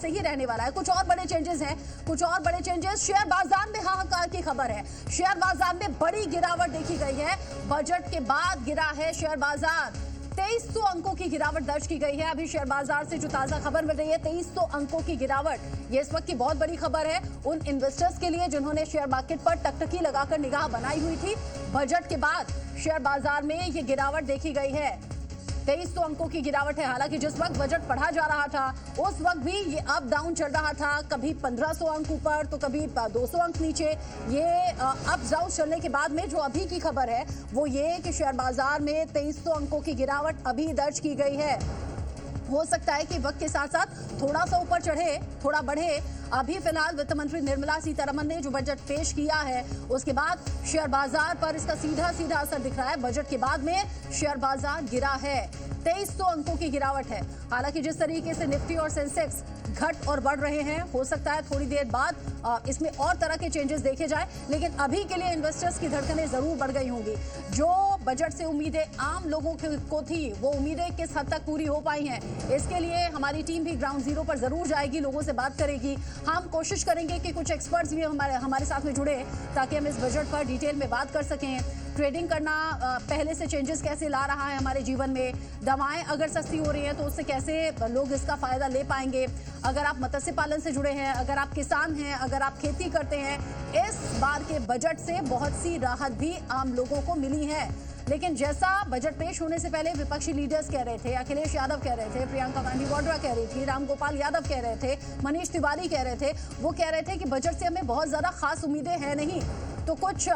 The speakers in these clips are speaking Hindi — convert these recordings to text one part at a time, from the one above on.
जैसे ही रहने वाला है। कुछ और बड़े चेंजेस हैं, कुछ और बड़े चेंजेस। शेयर बाजार में हाहाकार की खबर है। शेयर बाजार में बड़ी गिरावट देखी गई है। बजट के बाद गिरा है शेयर बाजार। 2300 अंकों की गिरावट दर्ज की गई है। अभी शेयर बाजार से जो ताजा खबर मिल रही है, 2300 अंकों की गिरावट। ये इस वक्त की बहुत बड़ी खबर है उन इन्वेस्टर्स के लिए जिन्होंने शेयर मार्केट पर टकटकी लगाकर निगाह बनाई हुई थी। बजट के बाद शेयर बाजार में ये गिरावट देखी गई है। 2300 अंकों की गिरावट है। हालांकि जिस वक्त बजट पढ़ा जा रहा था उस वक्त भी ये अप डाउन चल रहा था। कभी 1500 अंक ऊपर तो कभी 200 अंक नीचे। ये अप डाउन चलने के बाद में जो अभी की खबर है वो ये कि शेयर बाजार में 2300 अंकों की गिरावट अभी दर्ज की गई है। हो सकता है कि वक्त के साथ साथ थोड़ा सा ऊपर चढ़े, थोड़ा बढ़े। अभी फिलहाल वित्त मंत्री निर्मला सीतारमण ने जो बजट पेश किया है उसके बाद शेयर बाजार पर इसका सीधा सीधा असर दिख रहा है। बजट के बाद में शेयर बाजार गिरा है। 2300 अंकों की गिरावट है। हालांकि जिस तरीके से निफ्टी और सेंसेक्स घट और बढ़ रहे हैं, हो सकता है थोड़ी देर बाद इसमें और तरह के चेंजेस देखे जाए, लेकिन अभी के लिए इन्वेस्टर्स की धड़कनें जरूर बढ़ गई होंगी। जो बजट से उम्मीदें आम लोगों को थी वो उम्मीदें किस हद तक पूरी हो पाई हैं, इसके लिए हमारी टीम भी ग्राउंड जीरो पर जरूर जाएगी, लोगों से बात करेगी। हम कोशिश करेंगे कि कुछ एक्सपर्ट्स भी हमारे साथ में जुड़े ताकि हम इस बजट पर डिटेल में बात कर सकें। ट्रेडिंग करना पहले से चेंजेस कैसे ला रहा है हमारे जीवन में, दवाएं अगर सस्ती हो रही हैं तो उससे कैसे लोग इसका फायदा ले पाएंगे। अगर आप मत्स्य पालन से जुड़े हैं, अगर आप किसान हैं, अगर आप खेती करते हैं, इस बार के बजट से बहुत सी राहत भी आम लोगों को मिली है। लेकिन जैसा बजट पेश होने से पहले विपक्षी लीडर्स कह रहे थे, अखिलेश यादव कह रहे थे, प्रियंका गांधी वाड्रा कह रही थी, रामगोपाल यादव कह रहे थे, मनीष तिवारी कह रहे थे, वो कह रहे थे कि बजट से हमें बहुत ज्यादा खास उम्मीदें हैं नहीं। तो कुछ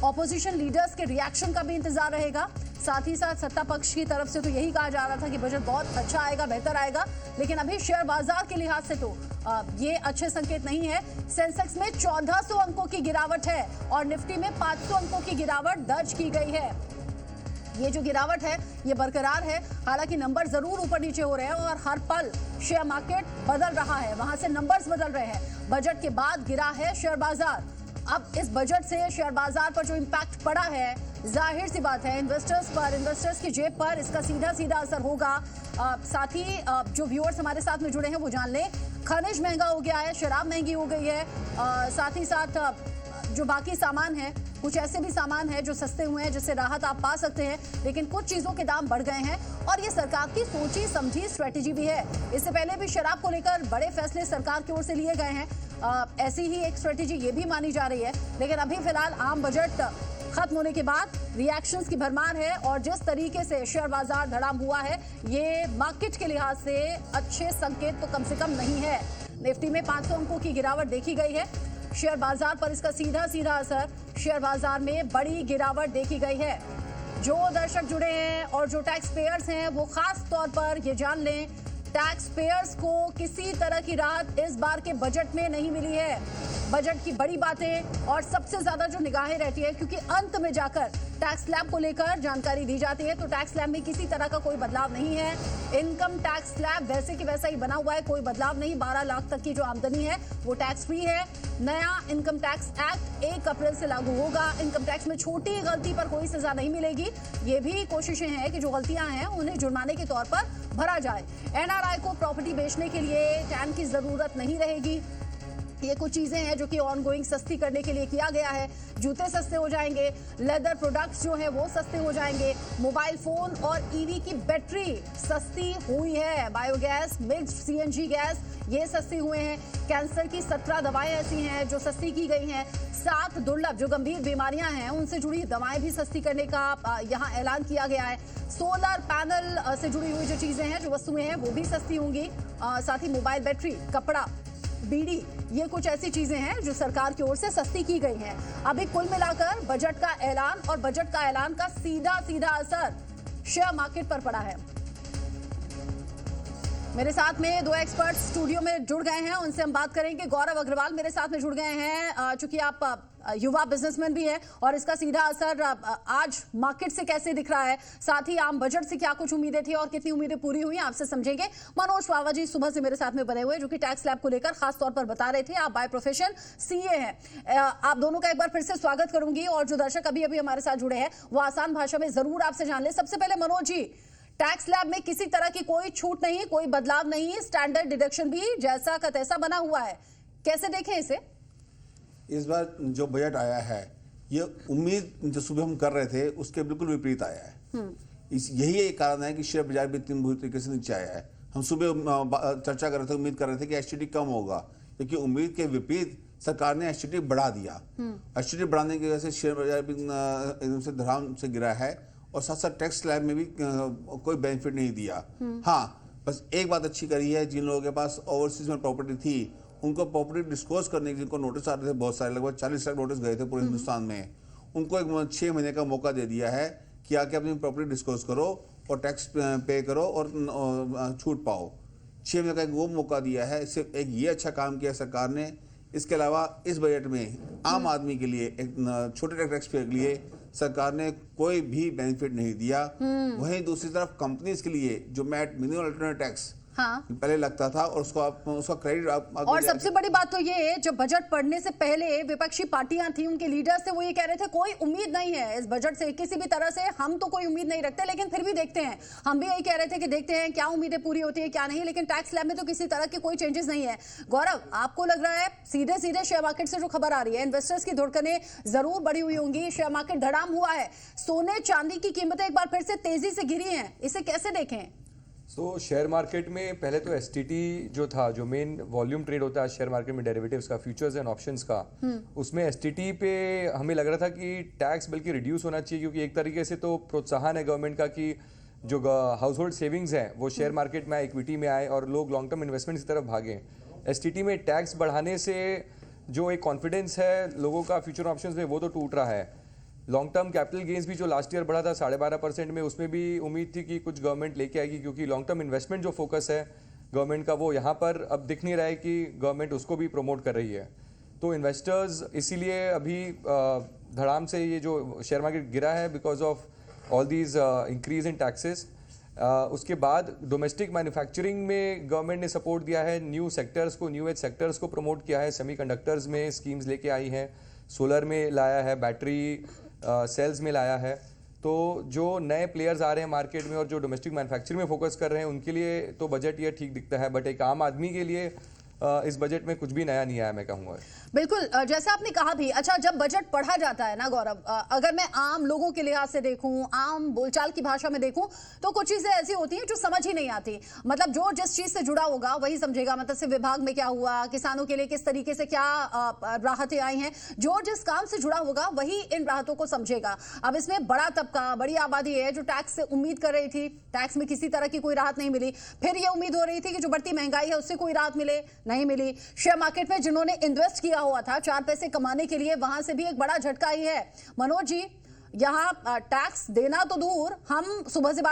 ऑपोजिशन लीडर्स के रिएक्शन का भी इंतजार रहेगा। साथ ही साथ सत्ता पक्ष की तरफ से तो यही कहा जा रहा था कि बजट बहुत अच्छा आएगा, बेहतर आएगा। लेकिन अभी शेयर बाजार के लिहाज से तो ये अच्छे संकेत नहीं है। सेंसेक्स में 1400 अंकों की गिरावट है और निफ्टी में 500 अंकों की गिरावट दर्ज की गई है। ये जो गिरावट है ये बरकरार है। हालांकि नंबर जरूर ऊपर नीचे हो रहे हैं और हर पल शेयर मार्केट बदल रहा है, वहां से नंबर्स बदल रहे हैं। बजट के बाद गिरा है शेयर बाजार। अब इस बजट से शेयर बाजार पर जो इम्पैक्ट पड़ा है, जाहिर सी बात है इन्वेस्टर्स पर, इन्वेस्टर्स की जेब पर इसका सीधा सीधा असर होगा। साथ ही जो व्यूअर्स हमारे साथ में जुड़े हैं वो जान लें, खनिज महंगा हो गया है, शराब महंगी हो गई है। साथ ही साथ जो बाकी सामान है, कुछ ऐसे भी सामान है जो सस्ते हुए हैं जिससे राहत आप पा सकते हैं, लेकिन कुछ चीजों के दाम बढ़ गए हैं और ये सरकार की सोची समझी स्ट्रेटेजी भी है। इससे पहले भी शराब को लेकर बड़े फैसले सरकार की ओर से लिए गए हैं। ऐसी ही एक स्ट्रेटेजी ये भी मानी जा रही है। लेकिन अभी फिलहाल आम बजट खत्म होने के बाद रिएक्शंस की भरमार है और जिस तरीके से शेयर बाजार धड़ाम हुआ है ये मार्केट के लिहाज से अच्छे संकेत तो कम से कम नहीं है। निफ्टी में 500 अंकों की गिरावट देखी गई है। शेयर बाजार पर इसका सीधा सीधा असर, शेयर बाजार में बड़ी गिरावट देखी गई है। जो दर्शक जुड़े हैं और जो टैक्स पेयर्स हैं वो खास तौर पर ये जान लें, टैक्स पेयर्स को किसी तरह की राहत इस बार के बजट में नहीं मिली है। बजट की बड़ी बातें और सबसे ज्यादा जो निगाहें रहती है, क्योंकि अंत में जाकर टैक्स स्लैब को लेकर जानकारी दी जाती है, तो टैक्स स्लैब में किसी तरह का कोई बदलाव नहीं है। इनकम टैक्स स्लैब वैसे कि वैसा ही बना हुआ है, कोई बदलाव नहीं। 12 लाख तक की जो आमदनी है वो टैक्स फ्री है। नया इनकम टैक्स एक्ट 1 अप्रैल से लागू होगा। इनकम टैक्स में छोटी गलती पर कोई सजा नहीं मिलेगी। ये भी कोशिशें हैं कि जो गलतियां हैं उन्हें जुर्माने के तौर पर भरा जाए। एनआरआई को प्रॉपर्टी बेचने के लिए टैन की जरूरत नहीं रहेगी। ये कुछ चीजें हैं जो कि ऑनगोइंग सस्ती करने के लिए किया गया है। जूते सस्ते हो जाएंगे, लेदर प्रोडक्ट्स जो है वो सस्ते हो जाएंगे, मोबाइल फोन और ईवी की बैटरी सस्ती हुई है, बायोगैस, मिक्स्ड सीएनजी गैस ये सस्ते हुए हैं। कैंसर की 17 दवाएं ऐसी हैं जो सस्ती की गई हैं। 7 दुर्लभ जो गंभीर बीमारियां हैं उनसे जुड़ी दवाएं भी सस्ती करने का यहाँ ऐलान किया गया है। सोलर पैनल से जुड़ी हुई जो चीजें हैं, जो वस्तुएं हैं वो भी सस्ती होंगी। साथ ही मोबाइल बैटरी, कपड़ा, बीड़ी, ये कुछ ऐसी चीजें हैं जो सरकार की ओर से सस्ती की गई हैं। अभी कुल मिलाकर बजट का ऐलान और बजट का ऐलान का सीधा सीधा असर शेयर मार्केट पर पड़ा है। मेरे साथ में 2 एक्सपर्ट्स स्टूडियो में जुड़ गए हैं, उनसे हम बात करेंगे। गौरव अग्रवाल मेरे साथ में जुड़ गए हैं, चूंकि आप युवा बिजनेसमैन भी हैं और इसका सीधा असर आज मार्केट से कैसे दिख रहा है, साथ ही आम बजट से क्या कुछ उम्मीदें थी और कितनी उम्मीदें पूरी हुई, आपसे समझेंगे। मनोज पावा जी सुबह से मेरे साथ में बने हुए, जो कि टैक्स स्लैब को लेकर खास तौर पर बता रहे थे। आप बाय प्रोफेशन सीए हैं। आप दोनों का एक बार फिर से स्वागत करूंगी और जो दर्शक अभी अभी हमारे साथ जुड़े हैं वो आसान भाषा में जरूर आपसे जान ले। सबसे पहले मनोज जी, टैक्स स्लैब में किसी तरह की कोई छूट नहीं, कोई बदलाव नहीं, स्टैंडर्ड डिडक्शन भी जैसा का तैसा बना हुआ है। कैसे देखें इसे? इस बार जो बजट आया है, ये उम्मीद जो सुबह हम कर रहे थे उसके बिल्कुल विपरीत आया है। यही एक कारण है कि शेयर बाजार भी इतनी बुरी तरीके से नीचे आया है। हम सुबह चर्चा कर रहे थे, उम्मीद कर रहे थे कि एसटीटी कम होगा, क्योंकि उम्मीद के विपरीत सरकार ने एसटीटी बढ़ा दिया। एसटीटी बढ़ाने की वजह से शेयर बाजार भी एकदम से धड़ाम से गिरा है, और साथ साथ टैक्स स्लैब में भी कोई बेनिफिट नहीं दिया। हाँ, बस एक बात अच्छी करी है, जिन लोगों के पास ओवरसीज में प्रॉपर्टी थी उनको प्रॉपर्टी डिस्क्लोज करने के जिनको नोटिस आ रहे थे, बहुत सारे लगभग 40 लाख नोटिस गए थे पूरे हिंदुस्तान में, उनको एक 6 महीने का मौका दे दिया है कि आके अपनी प्रॉपर्टी डिस्क्लोज करो और टैक्स पे करो और छूट पाओ। 6 महीने का एक वो मौका दिया है। सिर्फ एक ये अच्छा काम किया सरकार ने। इसके अलावा इस बजट में आम आदमी के लिए, एक छोटे टैक्स पेयर के लिए सरकार ने कोई भी बेनिफिट नहीं दिया। वहीं दूसरी तरफ कंपनीज के लिए जो मैट मिनिमम अल्टरनेटिव टैक्स पहले लगता था, और उसका क्रेडिट और सबसे बड़ी बात तो ये है, जब बजट पढ़ने से पहले विपक्षी पार्टियां थी, उनके लीडर्स थे, वो ये कह रहे थे कोई उम्मीद नहीं है इस बजट से किसी भी तरह से, हम तो कोई उम्मीद नहीं रखते, लेकिन फिर भी देखते हैं। हम भी यही कह रहे थे कि देखते हैं क्या उम्मीदें पूरी होती है क्या नहीं, लेकिन टैक्स स्लैब में तो किसी तरह के कोई चेंजेस नहीं है। गौरव, आपको लग रहा है सीधे सीधे शेयर मार्केट से जो खबर आ रही है, इन्वेस्टर्स की धड़कनें जरूर बढ़ी हुई होंगी, शेयर मार्केट धड़ाम हुआ है, सोने चांदी की कीमतें एक बार फिर से तेजी से गिरी हैं, इसे कैसे देखें? शेयर मार्केट में पहले तो एसटीटी जो था, जो मेन वॉल्यूम ट्रेड होता है शेयर मार्केट में डेरिवेटिव्स का, फ्यूचर्स एंड ऑप्शंस का, उसमें एसटीटी पे हमें लग रहा था कि टैक्स बल्कि रिड्यूस होना चाहिए, क्योंकि एक तरीके से तो प्रोत्साहन है गवर्नमेंट का कि जो हाउस होल्ड सेविंग्स हैं वो शेयर मार्केट में, इक्विटी में आए और लोग लॉन्ग टर्म इन्वेस्टमेंट की तरफ भागें। एसटीटी में टैक्स बढ़ाने से जो एक कॉन्फिडेंस है लोगों का फ्यूचर ऑप्शंस में, वो तो टूट रहा है। लॉन्ग टर्म कैपिटल गेंस भी जो लास्ट ईयर बढ़ा था 12.5% में, उसमें भी उम्मीद थी कि कुछ गवर्नमेंट लेके आएगी, क्योंकि लॉन्ग टर्म इन्वेस्टमेंट जो फोकस है गवर्नमेंट का, वो यहाँ पर अब दिख नहीं रहा है कि गवर्नमेंट उसको भी प्रमोट कर रही है। तो इन्वेस्टर्स इसीलिए अभी धड़ाम से ये जो शेयर मार्केट गिरा है, because of all these increase in taxes. उसके बाद डोमेस्टिक मैन्युफैक्चरिंग में गवर्नमेंट ने सपोर्ट दिया है, न्यू सेक्टर्स को, न्यू एज सेक्टर्स को प्रमोट किया है, सेमीकंडक्टर्स में स्कीम्स लेके आई हैं, सोलर में लाया है, बैटरी सेल्स में लाया है। तो जो नए प्लेयर्स आ रहे हैं मार्केट में और जो डोमेस्टिक मैन्युफैक्चरिंग में फोकस कर रहे हैं, उनके लिए तो बजट ये ठीक दिखता है, बट एक आम आदमी के लिए इस बजट में कुछ भी नया नहीं आया, मैं कहूँगा। बिल्कुल, जैसा आपने कहा भी। अच्छा, जब बजट पढ़ा जाता है ना गौरव, अगर मैं आम लोगों के लिहाज से देखूं, आम बोलचाल की भाषा में देखूं, तो कुछ चीजें ऐसी होती हैं जो समझ ही नहीं आती। मतलब जो जिस चीज से जुड़ा होगा वही समझेगा, मतलब से विभाग में क्या हुआ, किसानों के लिए किस तरीके से क्या राहतें आई हैं, जो जिस काम से जुड़ा होगा वही इन राहतों को समझेगा। अब इसमें बड़ा तबका, बड़ी आबादी है जो टैक्स से उम्मीद कर रही थी, टैक्स में किसी तरह की कोई राहत नहीं मिली, फिर ये उम्मीद हो रही थी कि जो बढ़ती महंगाई है उससे कोई राहत मिले, नहीं मिली। शेयर मार्केट में जिन्होंने इन्वेस्ट किया हुआ था 4 पैसे कमाने के लिए, वहां से भी एक बड़ा झटका ही है। मनोज जी, यहां टैक्स देना तो दूर, हम सुबह से बात